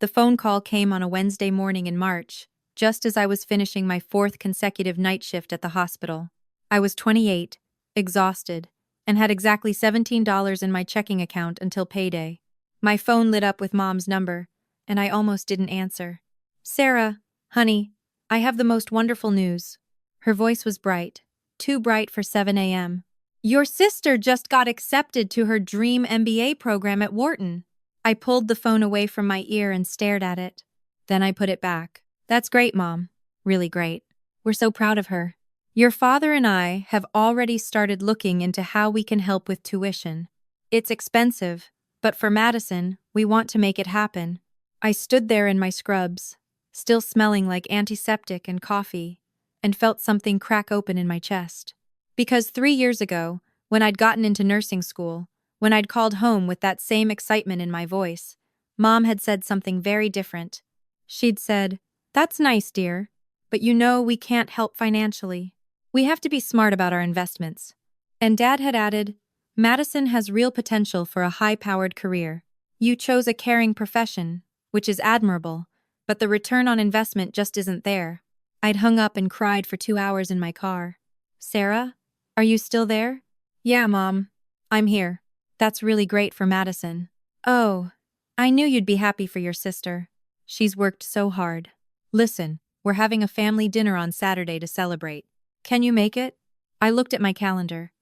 The phone call came on a Wednesday morning in March, just as I was finishing my fourth consecutive night shift at the hospital. I was 28, exhausted, and had exactly $17 in my checking account until payday. My phone lit up with Mom's number, and I almost didn't answer. "Sarah, honey, I have the most wonderful news." Her voice was bright, too bright for 7 a.m. "Your sister just got accepted to her dream MBA program at Wharton." I pulled the phone away from my ear and stared at it. Then I put it back. "That's great, Mom. Really great. We're so proud of her. Your father and I have already started looking into how we can help with tuition. It's expensive, but for Madison, we want to make it happen." I stood there in my scrubs, still smelling like antiseptic and coffee, and felt something crack open in my chest. Because 3 years ago, when I'd gotten into nursing school, when I'd called home with that same excitement in my voice, Mom had said something very different. She'd said, "That's nice, dear, but you know we can't help financially. We have to be smart about our investments." And Dad had added, "Madison has real potential for a high-powered career. You chose a caring profession, which is admirable, but the return on investment just isn't there." I'd hung up and cried for 2 hours in my car. "Sarah, are you still there?" "Yeah, Mom. I'm here. That's really great for Madison." "Oh, I knew you'd be happy for your sister. She's worked so hard. Listen, we're having a family dinner on Saturday to celebrate. Can you make it?" I looked at my calendar.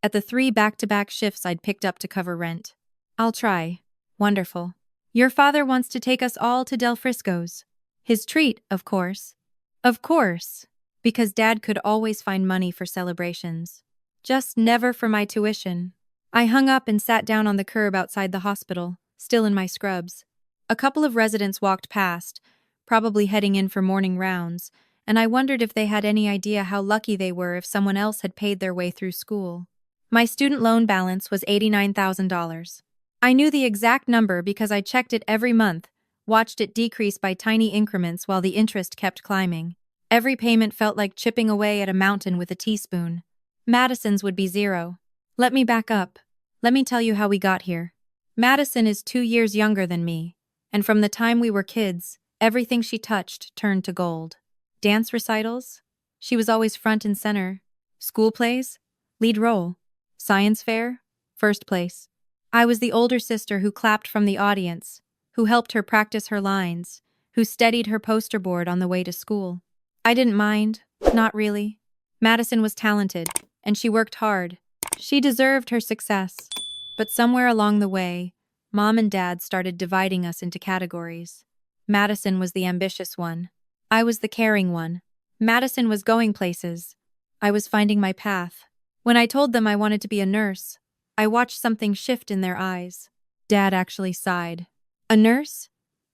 At the 3 back-to-back shifts I'd picked up to cover rent. "I'll try." "Wonderful. Your father wants to take us all to Del Frisco's. His treat, of course." Of course, because Dad could always find money for celebrations. Just never for my tuition. I hung up and sat down on the curb outside the hospital, still in my scrubs. A couple of residents walked past, probably heading in for morning rounds, and I wondered if they had any idea how lucky they were if someone else had paid their way through school. My student loan balance was $89,000. I knew the exact number because I checked it every month, watched it decrease by tiny increments while the interest kept climbing. Every payment felt like chipping away at a mountain with a teaspoon. Madison's would be zero. Let me back up. Let me tell you how we got here. Madison is 2 years younger than me, and from the time we were kids, everything she touched turned to gold. Dance recitals? She was always front and center. School plays? Lead role. Science fair? First place. I was the older sister who clapped from the audience, who helped her practice her lines, who steadied her poster board on the way to school. I didn't mind, not really. Madison was talented, and she worked hard. She deserved her success. But somewhere along the way, Mom and Dad started dividing us into categories. Madison was the ambitious one. I was the caring one. Madison was going places. I was finding my path. When I told them I wanted to be a nurse, I watched something shift in their eyes. Dad actually sighed. "A nurse?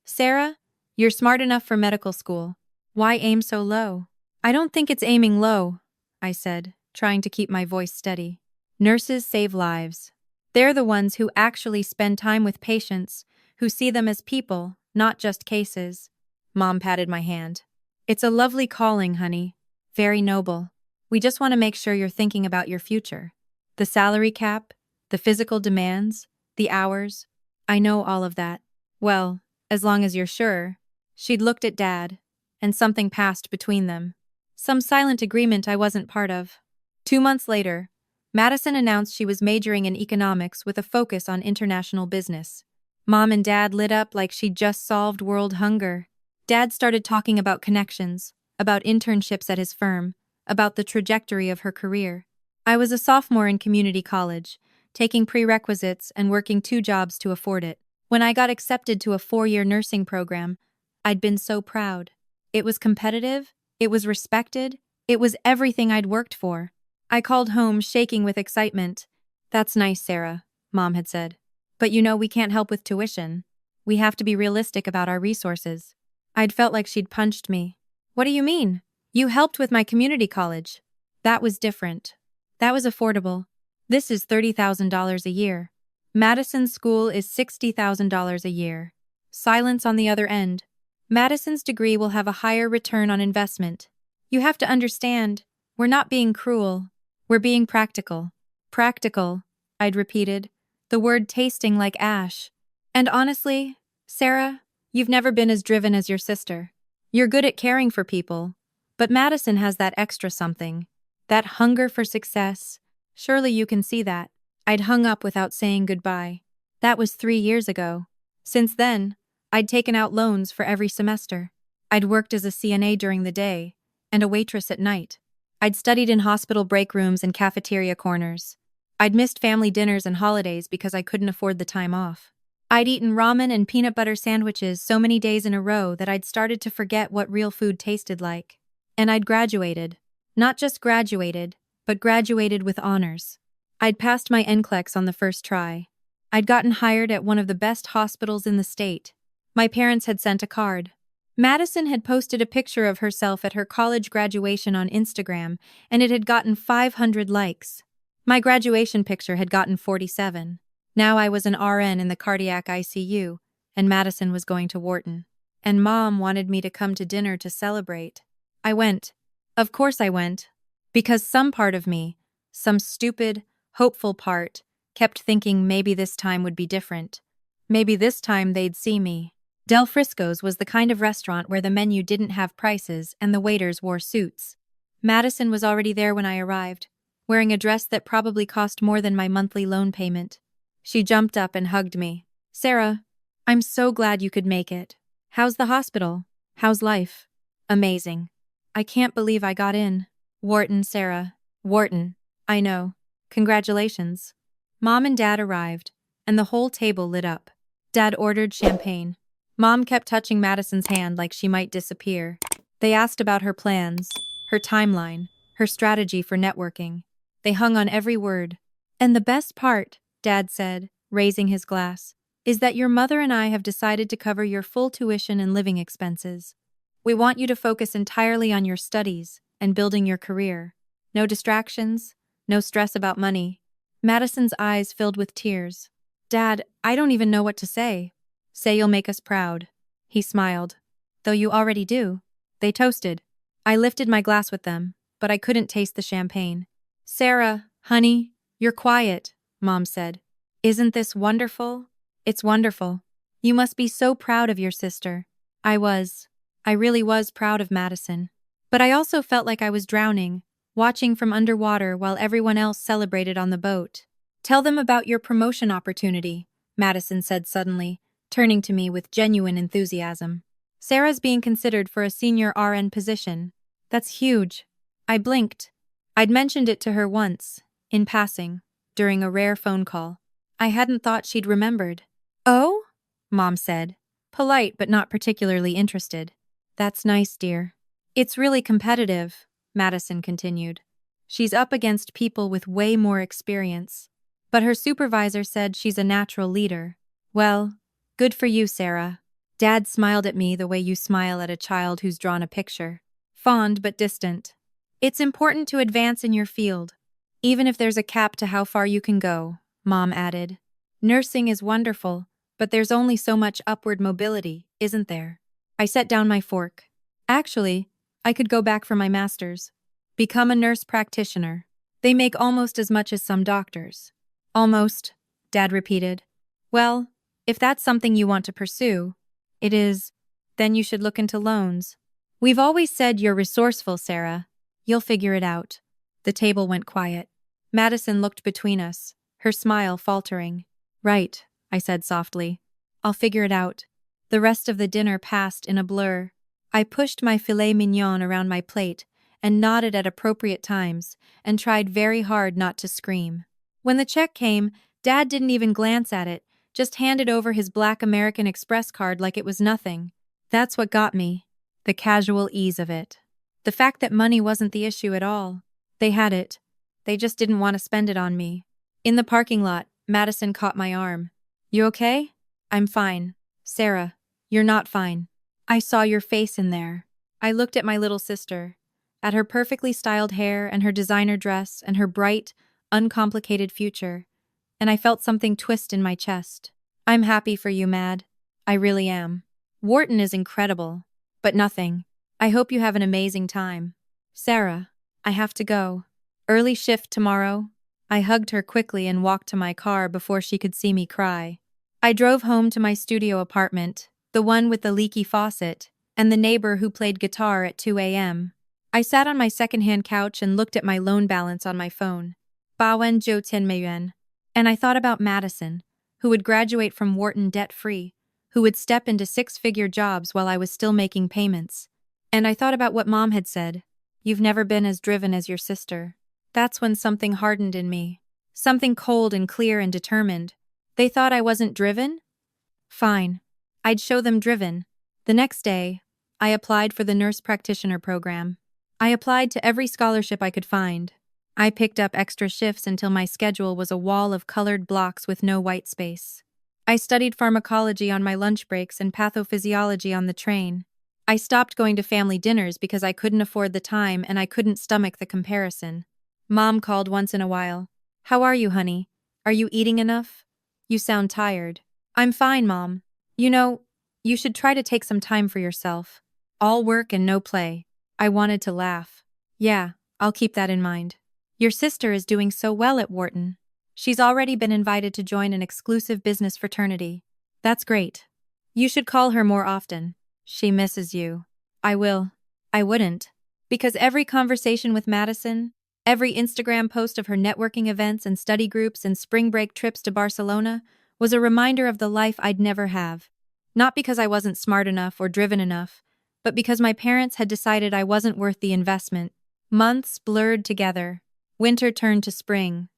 Sarah, you're smart enough for medical school. Why aim so low?" "I don't think it's aiming low," I said, trying to keep my voice steady. "Nurses save lives. They're the ones who actually spend time with patients, who see them as people, not just cases." Mom patted my hand. "It's a lovely calling, honey. Very noble. We just want to make sure you're thinking about your future. The salary cap, the physical demands, the hours. I know all of that. Well, as long as you're sure." She'd looked at Dad, and something passed between them. Some silent agreement I wasn't part of. 2 months later, Madison announced she was majoring in economics with a focus on international business. Mom and Dad lit up like she'd just solved world hunger. Dad started talking about connections, about internships at his firm, about the trajectory of her career. I was a sophomore in community college, taking prerequisites and working 2 jobs to afford it. When I got accepted to a 4-year nursing program, I'd been so proud. It was competitive, it was respected, it was everything I'd worked for. I called home shaking with excitement. "That's nice, Sarah," Mom had said. "But you know we can't help with tuition. We have to be realistic about our resources." I'd felt like she'd punched me. "What do you mean? You helped with my community college." "That was different. That was affordable. This is $30,000 a year. Madison's school is $60,000 a year." Silence on the other end. "Madison's degree will have a higher return on investment. You have to understand, we're not being cruel. We're being practical." "Practical," I'd repeated, the word tasting like ash. "And honestly, Sarah, You've never been as driven as your sister. You're good at caring for people, but Madison has that extra something. That hunger for success. Surely you can see that. I'd hung up without saying goodbye. That was 3 years ago. Since then, I'd taken out loans for every semester. I'd worked as a CNA during the day and a waitress at night. I'd studied in hospital break rooms and cafeteria corners. I'd missed family dinners and holidays because I couldn't afford the time off. I'd eaten ramen and peanut butter sandwiches so many days in a row that I'd started to forget what real food tasted like. And I'd graduated. Not just graduated, but graduated with honors. I'd passed my NCLEX on the first try. I'd gotten hired at one of the best hospitals in the state. My parents had sent a card. Madison had posted a picture of herself at her college graduation on Instagram, and it had gotten 500 likes. My graduation picture had gotten 47. Now I was an RN in the cardiac ICU, and Madison was going to Wharton. And Mom wanted me to come to dinner to celebrate. I went. Of course I went. Because some part of me, some stupid, hopeful part, kept thinking maybe this time would be different. Maybe this time they'd see me. Del Frisco's was the kind of restaurant where the menu didn't have prices and the waiters wore suits. Madison was already there when I arrived, wearing a dress that probably cost more than my monthly loan payment. She jumped up and hugged me. "Sarah, I'm so glad you could make it. How's the hospital? How's life?" "Amazing. I can't believe I got in." "Wharton, Sarah. Wharton. I know. Congratulations." Mom and Dad arrived, and the whole table lit up. Dad ordered champagne. Mom kept touching Madison's hand like she might disappear. They asked about her plans, her timeline, her strategy for networking. They hung on every word. "And the best part," Dad said, raising his glass, "is that your mother and I have decided to cover your full tuition and living expenses. We want you to focus entirely on your studies and building your career. No distractions, no stress about money." Madison's eyes filled with tears. "Dad, I don't even know what to say." "Say you'll make us proud." He smiled. "Though you already do." They toasted. I lifted my glass with them, but I couldn't taste the champagne. "Sarah, honey, you're quiet," Mom said. "Isn't this wonderful?" "It's wonderful. You must be so proud of your sister." I was. I really was proud of Madison. But I also felt like I was drowning, watching from underwater while everyone else celebrated on the boat. "Tell them about your promotion opportunity," Madison said suddenly, turning to me with genuine enthusiasm. "Sarah's being considered for a senior RN position. That's huge." I blinked. I'd mentioned it to her once, in passing, during a rare phone call. I hadn't thought she'd remembered. "Oh?" Mom said, polite but not particularly interested. "That's nice, dear." "It's really competitive," Madison continued. "She's up against people with way more experience. But her supervisor said she's a natural leader." "Well, good for you, Sarah." Dad smiled at me the way you smile at a child who's drawn a picture. Fond but distant. "It's important to advance in your field, even if there's a cap to how far you can go," Mom added. "Nursing is wonderful, but there's only so much upward mobility, isn't there?" I set down my fork. "Actually, I could go back for my master's. Become a nurse practitioner. They make almost as much as some doctors." "Almost," Dad repeated. "Well, if that's something you want to pursue," "It is," "then you should look into loans. We've always said you're resourceful, Sarah. You'll figure it out." The table went quiet. Madison looked between us, her smile faltering. "Right," I said softly. "I'll figure it out." The rest of the dinner passed in a blur. I pushed my filet mignon around my plate and nodded at appropriate times and tried very hard not to scream. When the check came, Dad didn't even glance at it, just handed over his black American Express card like it was nothing. That's what got me. The casual ease of it. The fact that money wasn't the issue at all. They had it. They just didn't want to spend it on me. In the parking lot, Madison caught my arm. "You okay?" "I'm fine." "Sarah, you're not fine. I saw your face in there." I looked at my little sister, at her perfectly styled hair and her designer dress and her bright, uncomplicated future, and I felt something twist in my chest. "I'm happy for you, Mad. I really am. Wharton is incredible. But nothing. I hope you have an amazing time." "Sarah, I have to go. Early shift tomorrow." I hugged her quickly and walked to my car before she could see me cry. I drove home to my studio apartment, the one with the leaky faucet, and the neighbor who played guitar at 2 a.m. I sat on my secondhand couch and looked at my loan balance on my phone. 8,000,000 And I thought about Madison, who would graduate from Wharton debt-free, who would step into six-figure jobs while I was still making payments. And I thought about what Mom had said. You've never been as driven as your sister. That's when something hardened in me. Something cold and clear and determined. They thought I wasn't driven? Fine. I'd show them driven. The next day, I applied for the nurse practitioner program. I applied to every scholarship I could find. I picked up extra shifts until my schedule was a wall of colored blocks with no white space. I studied pharmacology on my lunch breaks and pathophysiology on the train. I stopped going to family dinners because I couldn't afford the time and I couldn't stomach the comparison. Mom called once in a while. How are you, honey? Are you eating enough? You sound tired. I'm fine, Mom. You should try to take some time for yourself. All work and no play. I wanted to laugh. Yeah, I'll keep that in mind. Your sister is doing so well at Wharton. She's already been invited to join an exclusive business fraternity. That's great. You should call her more often. She misses you. I will. I wouldn't. Because every conversation with Madison, every Instagram post of her networking events and study groups and spring break trips to Barcelona was a reminder of the life I'd never have. Not because I wasn't smart enough or driven enough, but because my parents had decided I wasn't worth the investment. Months blurred together. Winter turned to spring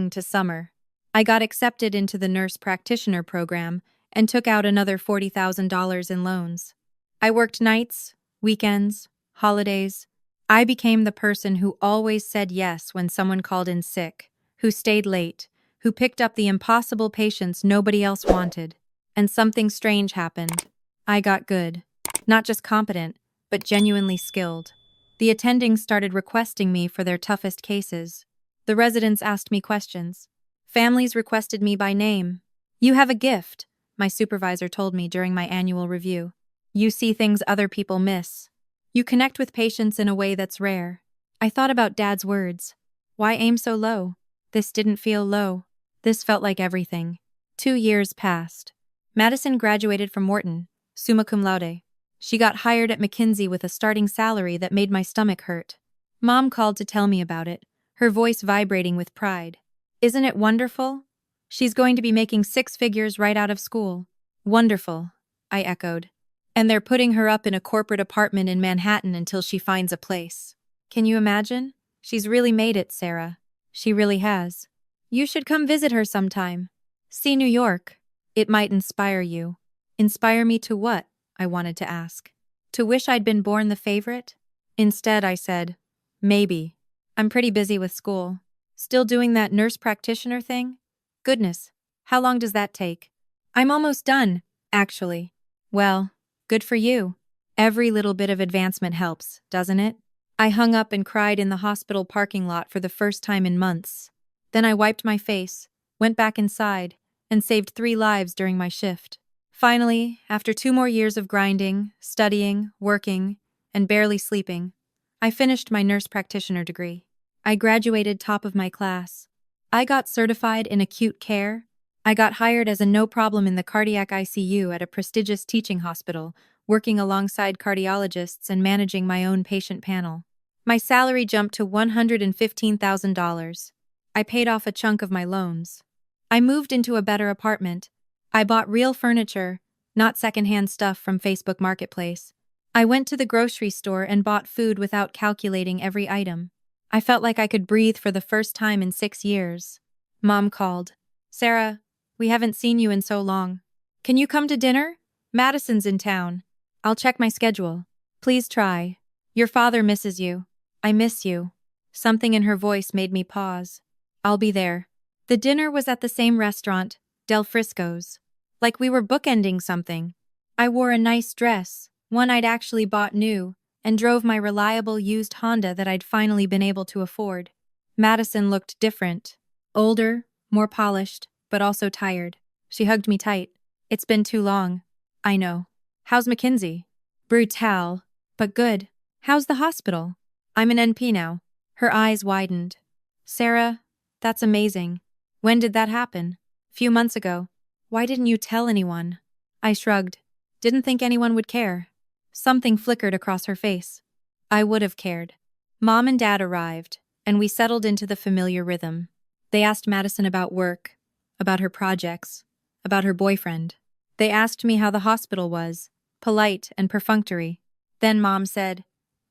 to summer. I got accepted into the nurse practitioner program and took out another $40,000 in loans. I worked nights, weekends, holidays. I became the person who always said yes when someone called in sick, who stayed late, who picked up the impossible patients nobody else wanted. And something strange happened. I got good. Not just competent, but genuinely skilled. The attendings started requesting me for their toughest cases. The residents asked me questions. Families requested me by name. You have a gift, my supervisor told me during my annual review. You see things other people miss. You connect with patients in a way that's rare. I thought about Dad's words. Why aim so low? This didn't feel low. This felt like everything. 2 years passed. Madison graduated from Wharton, summa cum laude. She got hired at McKinsey with a starting salary that made my stomach hurt. Mom called to tell me about it, her voice vibrating with pride. Isn't it wonderful? She's going to be making 6 figures right out of school. Wonderful, I echoed. And they're putting her up in a corporate apartment in Manhattan until she finds a place. Can you imagine? She's really made it, Sarah. She really has. You should come visit her sometime. See New York. It might inspire you. Inspire me to what? I wanted to ask. To wish I'd been born the favorite? Instead, I said, maybe. I'm pretty busy with school. Still doing that nurse practitioner thing? Goodness, how long does that take? I'm almost done, actually. Well, good for you. Every little bit of advancement helps, doesn't it? I hung up and cried in the hospital parking lot for the first time in months. Then I wiped my face, went back inside, and saved 3 lives during my shift. Finally, after 2 more years of grinding, studying, working, and barely sleeping, I finished my nurse practitioner degree. I graduated top of my class. I got certified in acute care. I got hired as a no problem in the cardiac ICU at a prestigious teaching hospital, working alongside cardiologists and managing my own patient panel. My salary jumped to $115,000. I paid off a chunk of my loans. I moved into a better apartment. I bought real furniture, not secondhand stuff from Facebook Marketplace. I went to the grocery store and bought food without calculating every item. I felt like I could breathe for the first time in 6 years. Mom called. Sarah, we haven't seen you in so long. Can you come to dinner? Madison's in town. I'll check my schedule. Please try. Your father misses you. I miss you. Something in her voice made me pause. I'll be there. The dinner was at the same restaurant, Del Frisco's. Like we were bookending something. I wore a nice dress, one I'd actually bought new, and drove my reliable used Honda that I'd finally been able to afford. Madison looked different. Older, more polished, but also tired. She hugged me tight. It's been too long. I know. How's McKinsey? Brutal, but good. How's the hospital? I'm an NP now. Her eyes widened. Sarah, that's amazing. When did that happen? Few months ago. Why didn't you tell anyone? I shrugged. Didn't think anyone would care. Something flickered across her face. I would have cared. Mom and Dad arrived, and we settled into the familiar rhythm. They asked Madison about work, about her projects, about her boyfriend. They asked me how the hospital was, polite and perfunctory. Then Mom said,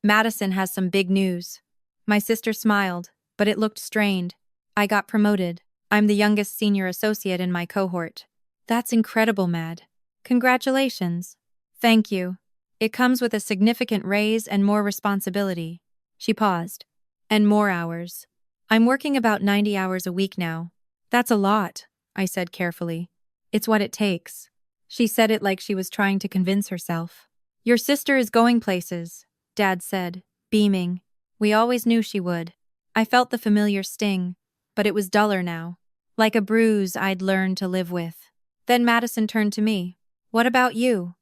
"Madison has some big news." My sister smiled, but it looked strained. I got promoted. I'm the youngest senior associate in my cohort. That's incredible, Mad. Congratulations. Thank you. It comes with a significant raise and more responsibility. She paused. And more hours. I'm working about 90 hours a week now. That's a lot, I said carefully. It's what it takes. She said it like she was trying to convince herself. Your sister is going places, Dad said, beaming. We always knew she would. I felt the familiar sting, but it was duller now, like a bruise I'd learned to live with. Then Madison turned to me. What about you?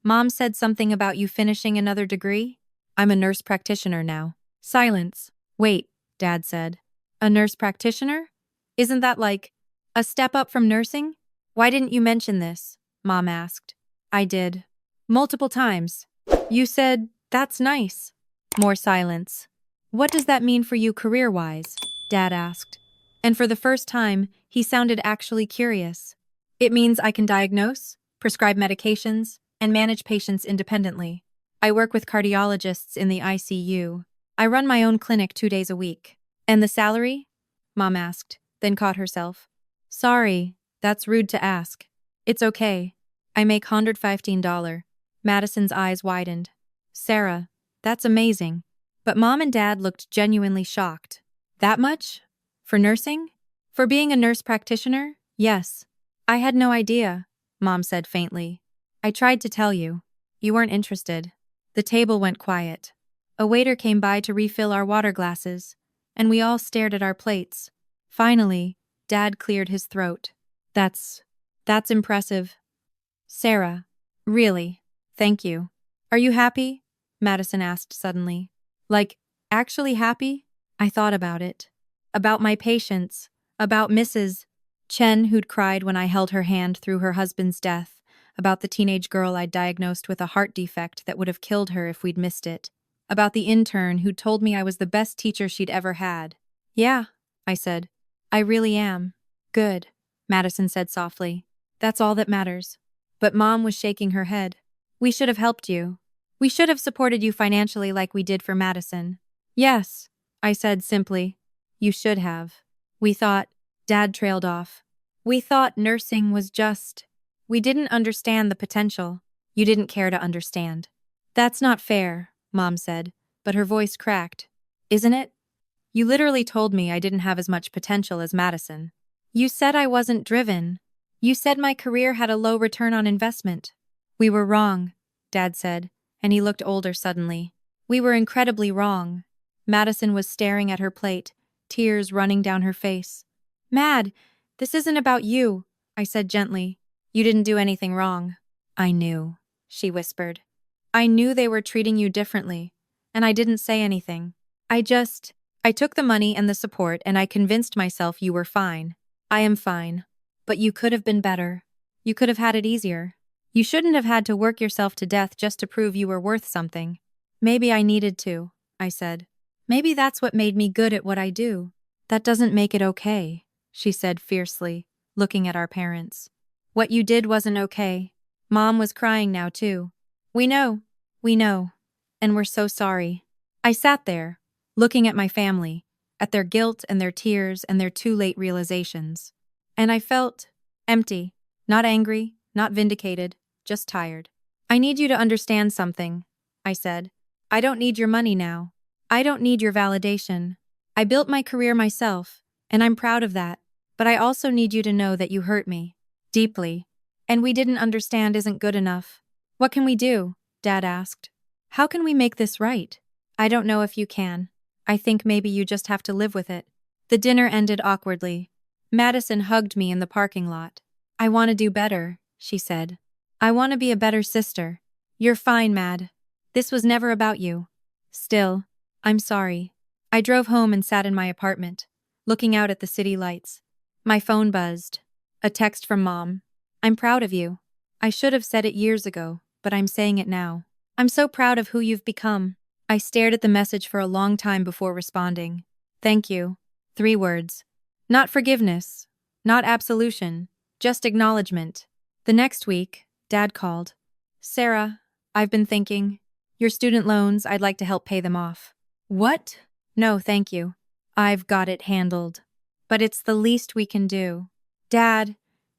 Mom said something about you finishing another degree? I'm a nurse practitioner now. Silence. Wait, Dad said. A nurse practitioner? Isn't that like a step up from nursing? Why didn't you mention this? Mom asked. I did. Multiple times. You said, that's nice. More silence. What does that mean for you career-wise? Dad asked. And for the first time, he sounded actually curious. It means I can diagnose, prescribe medications, and manage patients independently. I work with cardiologists in the ICU. I run my own clinic 2 days a week. And the salary? Mom asked, then caught herself. Sorry, that's rude to ask. It's okay. I make $115. Madison's eyes widened. Sarah, that's amazing. But Mom and Dad looked genuinely shocked. That much? For nursing? For being a nurse practitioner? Yes. I had no idea, Mom said faintly. I tried to tell you. You weren't interested. The table went quiet. A waiter came by to refill our water glasses, and we all stared at our plates. Finally, Dad cleared his throat. That's impressive. Sarah, really, thank you. Are you happy? Madison asked suddenly. Like, actually happy? I thought about it. About my patients, about Mrs. Chen, who'd cried when I held her hand through her husband's death, about the teenage girl I'd diagnosed with a heart defect that would have killed her if we'd missed it, about the intern who'd told me I was the best teacher she'd ever had. Yeah, I said. I really am. Good, Madison said softly. That's all that matters. But Mom was shaking her head. We should have helped you. We should have supported you financially like we did for Madison. Yes, I said simply. You should have. We thought, Dad trailed off. We thought nursing was just. We didn't understand the potential. You didn't care to understand. That's not fair, Mom said, but her voice cracked. Isn't it? You literally told me I didn't have as much potential as Madison. You said I wasn't driven. You said my career had a low return on investment. We were wrong, Dad said, and he looked older suddenly. We were incredibly wrong. Madison was staring at her plate, tears running down her face. Mad, this isn't about you, I said gently. You didn't do anything wrong. I knew, she whispered. I knew they were treating you differently, and I didn't say anything. I took the money and the support and I convinced myself you were fine. I am fine. But you could have been better. You could have had it easier. You shouldn't have had to work yourself to death just to prove you were worth something. Maybe I needed to, I said. Maybe that's what made me good at what I do. That doesn't make it okay, she said fiercely, looking at our parents. What you did wasn't okay. Mom was crying now too. We know, and we're so sorry. I sat there, looking at my family, at their guilt and their tears and their too late realizations. And I felt empty, not angry, not vindicated, just tired. I need you to understand something, I said. I don't need your money now. I don't need your validation. I built my career myself, and I'm proud of that. But I also need you to know that you hurt me. Deeply. And we didn't understand isn't good enough. What can we do? Dad asked. How can we make this right? I don't know if you can. I think maybe you just have to live with it. The dinner ended awkwardly. Madison hugged me in the parking lot. I want to do better, she said. I want to be a better sister. You're fine, Mad. This was never about you. Still, I'm sorry. I drove home and sat in my apartment, looking out at the city lights. My phone buzzed. A text from Mom. I'm proud of you. I should have said it years ago, but I'm saying it now. I'm so proud of who you've become. I stared at the message for a long time before responding. Thank you. 3 words. Not forgiveness. Not absolution. Just acknowledgement. The next week, Dad called. Sarah, I've been thinking. Your student loans, I'd like to help pay them off. What? No, thank you. I've got it handled. But it's the least we can do. Dad,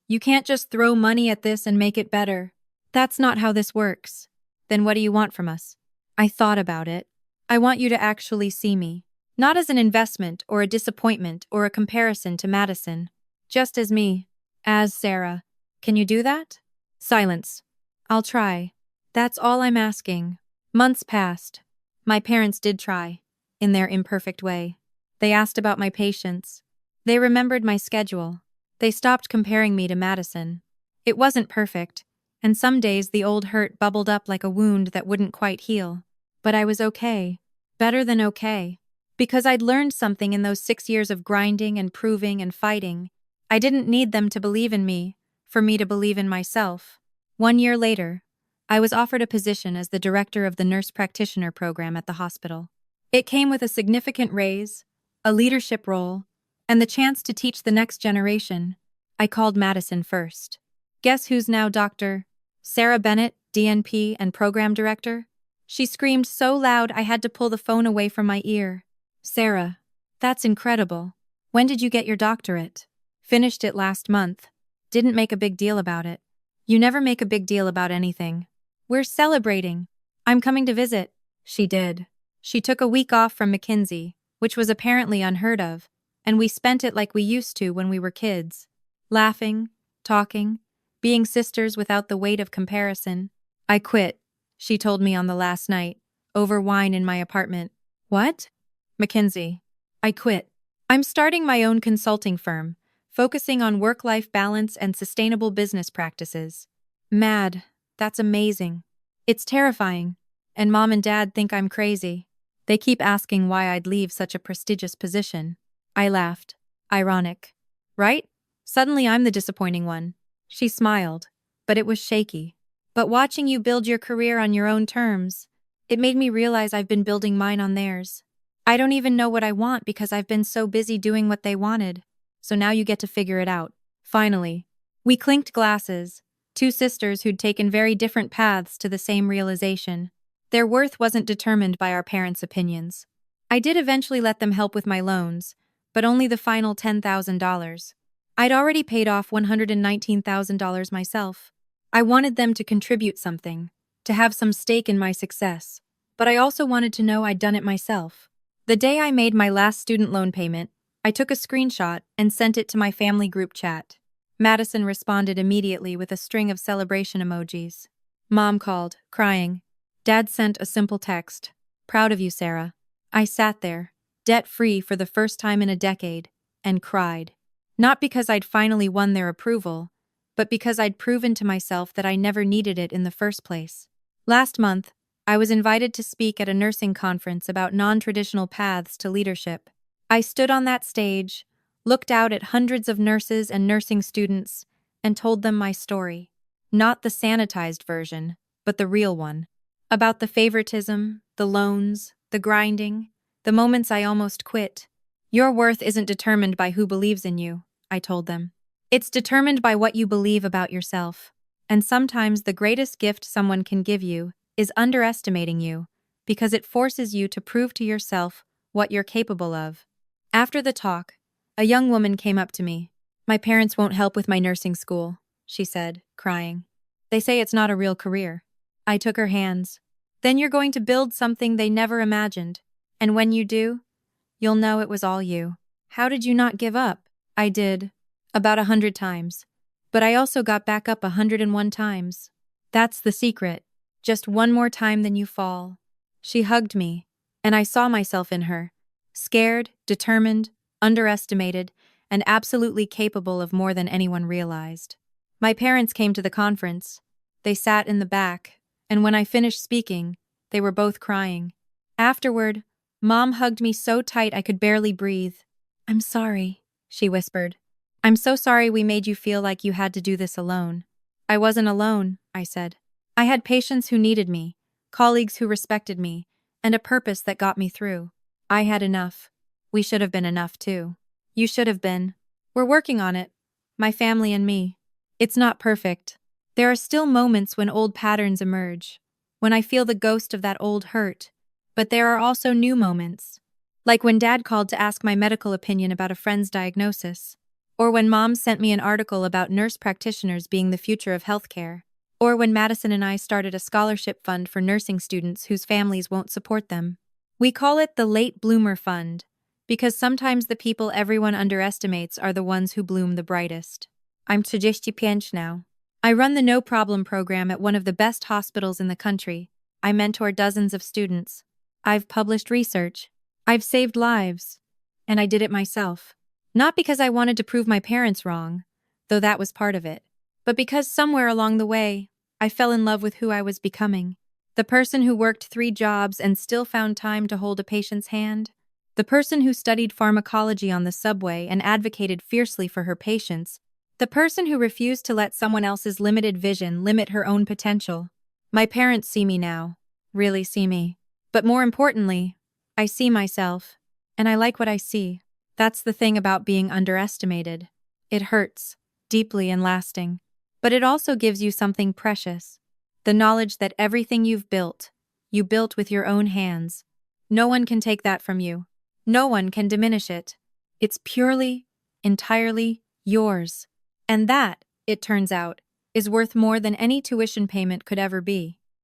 you can't just throw money at this and make it better. That's not how this works. Then what do you want from us? I thought about it. I want you to actually see me. Not as an investment or a disappointment or a comparison to Madison. Just as me. As Sarah. Can you do that? Silence. I'll try. That's all I'm asking. Months passed. My parents did try. In their imperfect way. They asked about my patience. They remembered my schedule. They stopped comparing me to Madison. It wasn't perfect, and some days the old hurt bubbled up like a wound that wouldn't quite heal. But I was okay. Better than okay. Because I'd learned something in those 6 years of grinding and proving and fighting. I didn't need them to believe in me, for me to believe in myself. 1 year later, I was offered a position as the director of the nurse practitioner program at the hospital. It came with a significant raise, a leadership role, and the chance to teach the next generation. I called Madison first. Guess who's now Dr. Sarah Bennett, DNP and program director? She screamed so loud I had to pull the phone away from my ear. Sarah, that's incredible. When did you get your doctorate? Finished it last month. Didn't make a big deal about it. You never make a big deal about anything. We're celebrating. I'm coming to visit. She did. She took a week off from McKinsey, which was apparently unheard of, and we spent it like we used to when we were kids. Laughing, talking, being sisters without the weight of comparison. I quit, she told me on the last night, over wine in my apartment. What? McKinsey. I quit. I'm starting my own consulting firm, focusing on work-life balance and sustainable business practices. Mad. That's amazing. It's terrifying. And Mom and Dad think I'm crazy. They keep asking why I'd leave such a prestigious position. I laughed. Ironic. Right? Suddenly I'm the disappointing one. She smiled, but it was shaky. But watching you build your career on your own terms, it made me realize I've been building mine on theirs. I don't even know what I want because I've been so busy doing what they wanted. So now you get to figure it out. Finally. We clinked glasses, 2 sisters who'd taken very different paths to the same realization. Their worth wasn't determined by our parents' opinions. I did eventually let them help with my loans, but only the final $10,000. I'd already paid off $119,000 myself. I wanted them to contribute something, to have some stake in my success, but I also wanted to know I'd done it myself. The day I made my last student loan payment, I took a screenshot and sent it to my family group chat. Madison responded immediately with a string of celebration emojis. Mom called, crying. Dad sent a simple text. Proud of you, Sarah. I sat there, debt-free for the first time in a decade, and cried. Not because I'd finally won their approval, but because I'd proven to myself that I never needed it in the first place. Last month, I was invited to speak at a nursing conference about non-traditional paths to leadership. I stood on that stage, looked out at hundreds of nurses and nursing students, and told them my story. Not the sanitized version, but the real one. About the favoritism, the loans, the grinding, the moments I almost quit. Your worth isn't determined by who believes in you, I told them. It's determined by what you believe about yourself. And sometimes the greatest gift someone can give you is underestimating you, because it forces you to prove to yourself what you're capable of. After the talk, a young woman came up to me. My parents won't help with my nursing school, she said, crying. They say it's not a real career. I took her hands. Then you're going to build something they never imagined. And when you do, you'll know it was all you. How did you not give up? I did. About 100 times. But I also got back up 101 times. That's the secret. Just one more time then you fall. She hugged me, and I saw myself in her. Scared, determined, underestimated, and absolutely capable of more than anyone realized. My parents came to the conference. They sat in the back, and when I finished speaking, they were both crying. Afterward, Mom hugged me so tight I could barely breathe. I'm sorry, she whispered. I'm so sorry we made you feel like you had to do this alone. I wasn't alone, I said. I had patients who needed me, colleagues who respected me, and a purpose that got me through. I had enough. We should have been enough too. You should have been. We're working on it. My family and me. It's not perfect. There are still moments when old patterns emerge, when I feel the ghost of that old hurt. But there are also new moments. Like when Dad called to ask my medical opinion about a friend's diagnosis. Or when Mom sent me an article about nurse practitioners being the future of healthcare. Or when Madison and I started a scholarship fund for nursing students whose families won't support them. We call it the Late Bloomer Fund, because sometimes the people everyone underestimates are the ones who bloom the brightest. I'm 35 now. I run the No Problem program at one of the best hospitals in the country. I mentor dozens of students. I've published research. I've saved lives. And I did it myself. Not because I wanted to prove my parents wrong, though that was part of it, but because somewhere along the way, I fell in love with who I was becoming. The person who worked 3 jobs and still found time to hold a patient's hand. The person who studied pharmacology on the subway and advocated fiercely for her patients. The person who refused to let someone else's limited vision limit her own potential. My parents see me now. Really see me. But more importantly, I see myself. And I like what I see. That's the thing about being underestimated. It hurts, deeply and lasting. But it also gives you something precious. The knowledge that everything you built with your own hands. No one can take that from you. No one can diminish it. It's purely, entirely yours. And that, it turns out, is worth more than any tuition payment could ever be.